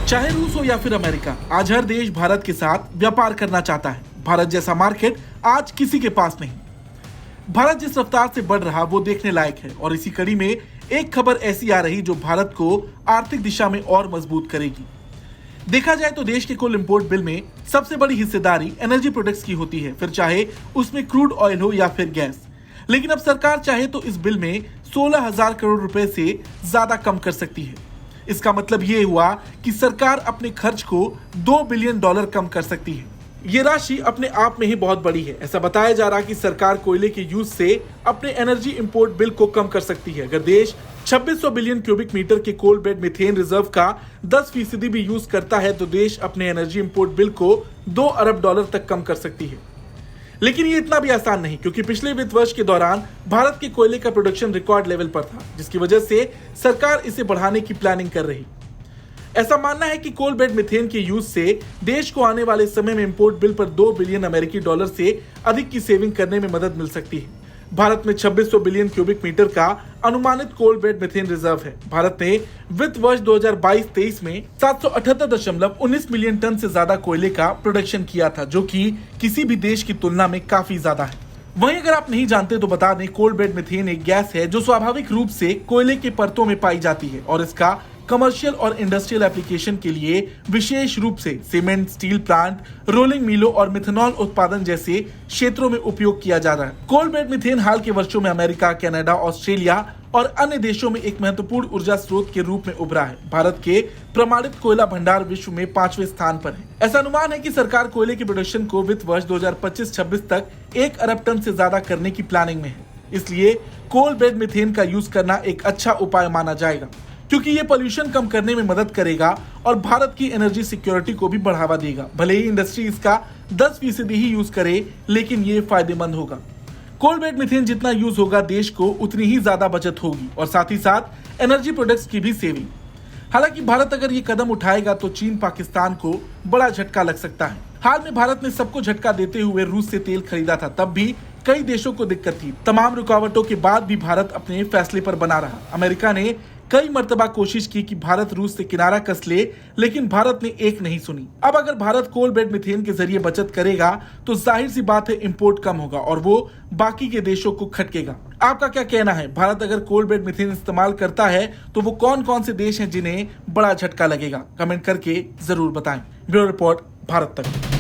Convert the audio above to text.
चाहे रूस हो या फिर अमेरिका, आज हर देश भारत के साथ व्यापार करना चाहता है। भारत जैसा मार्केट आज किसी के पास नहीं। भारत जिस रफ्तार से बढ़ रहा वो देखने लायक है और इसी कड़ी में एक खबर ऐसी आ रही जो भारत को आर्थिक दिशा में और मजबूत करेगी। देखा जाए तो देश के कुल इंपोर्ट बिल में सबसे बड़ी हिस्सेदारी एनर्जी प्रोडक्ट्स की होती है, फिर चाहे उसमें क्रूड ऑयल हो या फिर गैस। लेकिन अब सरकार चाहे तो इस बिल में 16,000 करोड़ रुपए से ज्यादा कम कर सकती है। इसका मतलब ये हुआ कि सरकार अपने खर्च को $2 बिलियन कम कर सकती है। ये राशि अपने आप में ही बहुत बड़ी है। ऐसा बताया जा रहा है कि सरकार कोयले के यूज से अपने एनर्जी इंपोर्ट बिल को कम कर सकती है। अगर देश 2600 बिलियन क्यूबिक मीटर के कोल बेड मीथेन रिजर्व का 10% भी यूज करता है तो देश अपने एनर्जी इंपोर्ट बिल को $2 अरब तक कम कर सकती है। लेकिन ये इतना भी आसान नहीं, क्योंकि पिछले वित्त वर्ष के दौरान भारत के कोयले का प्रोडक्शन रिकॉर्ड लेवल पर था, जिसकी वजह से सरकार इसे बढ़ाने की प्लानिंग कर रही। ऐसा मानना है कि कोल बेड मीथेन के यूज से देश को आने वाले समय में इंपोर्ट बिल पर $2 बिलियन अमेरिकी डॉलर से अधिक की सेविंग करने में मदद मिल सकती है। भारत में 2600 बिलियन क्यूबिक मीटर का अनुमानित कोल बेड मीथेन रिजर्व है। भारत ने वित्त वर्ष 2022-23 में 778.19 मिलियन टन से ज्यादा कोयले का प्रोडक्शन किया था, जो कि किसी भी देश की तुलना में काफी ज्यादा है। वहीं अगर आप नहीं जानते तो बता दें, कोल बेड मीथेन एक गैस है जो स्वाभाविक रूप से कोयले के परतों में पाई जाती है और इसका कमर्शियल और इंडस्ट्रियल एप्लीकेशन के लिए विशेष रूप से सीमेंट, स्टील प्लांट, रोलिंग मिलों और मिथेनॉल उत्पादन जैसे क्षेत्रों में उपयोग किया जा रहा है। कोल बेड मीथेन हाल के वर्षों में अमेरिका, कनाडा, ऑस्ट्रेलिया और अन्य देशों में एक महत्वपूर्ण ऊर्जा स्रोत के रूप में उभरा है। भारत के प्रमाणित कोयला भंडार विश्व में 5वें स्थान पर है। ऐसा अनुमान है कि सरकार कोयले के प्रोडक्शन को वित्त वर्ष 2025-26 तक 1 अरब टन से ज्यादा करने की प्लानिंग में है। इसलिए कोल बेड मीथेन का यूज करना एक अच्छा उपाय माना जाएगा, क्योंकि ये पोल्यूशन कम करने में मदद करेगा और भारत की एनर्जी सिक्योरिटी को भी बढ़ावा देगा। भले ही इंडस्ट्री इसका 10% ही यूज करे, लेकिन ये फायदेमंद होगा। कोल बेड मीथेन जितना यूज होगा देश को उतनी ही ज्यादा बचत होगी और साथ ही साथ एनर्जी प्रोडक्ट्स की भी सेविंग। हालांकि भारत अगर ये कदम उठाएगा तो चीन, पाकिस्तान को बड़ा झटका लग सकता है। हाल में भारत ने सबको झटका देते हुए रूस से तेल खरीदा था, तब भी कई देशों को दिक्कत थी। तमाम रुकावटों के बाद भी भारत अपने फैसले पर बना रहा। अमेरिका ने कई मर्तबा कोशिश की कि भारत रूस से किनारा कस ले, लेकिन भारत ने एक नहीं सुनी। अब अगर भारत कोल बेड मीथेन के जरिए बचत करेगा तो जाहिर सी बात है इंपोर्ट कम होगा और वो बाकी के देशों को खटकेगा। आपका क्या कहना है? भारत अगर कोल बेड मीथेन इस्तेमाल करता है तो वो कौन कौन से देश हैं जिन्हें बड़ा झटका लगेगा? कमेंट करके जरूर बताएं। ब्यूरो रिपोर्ट, भारत तक।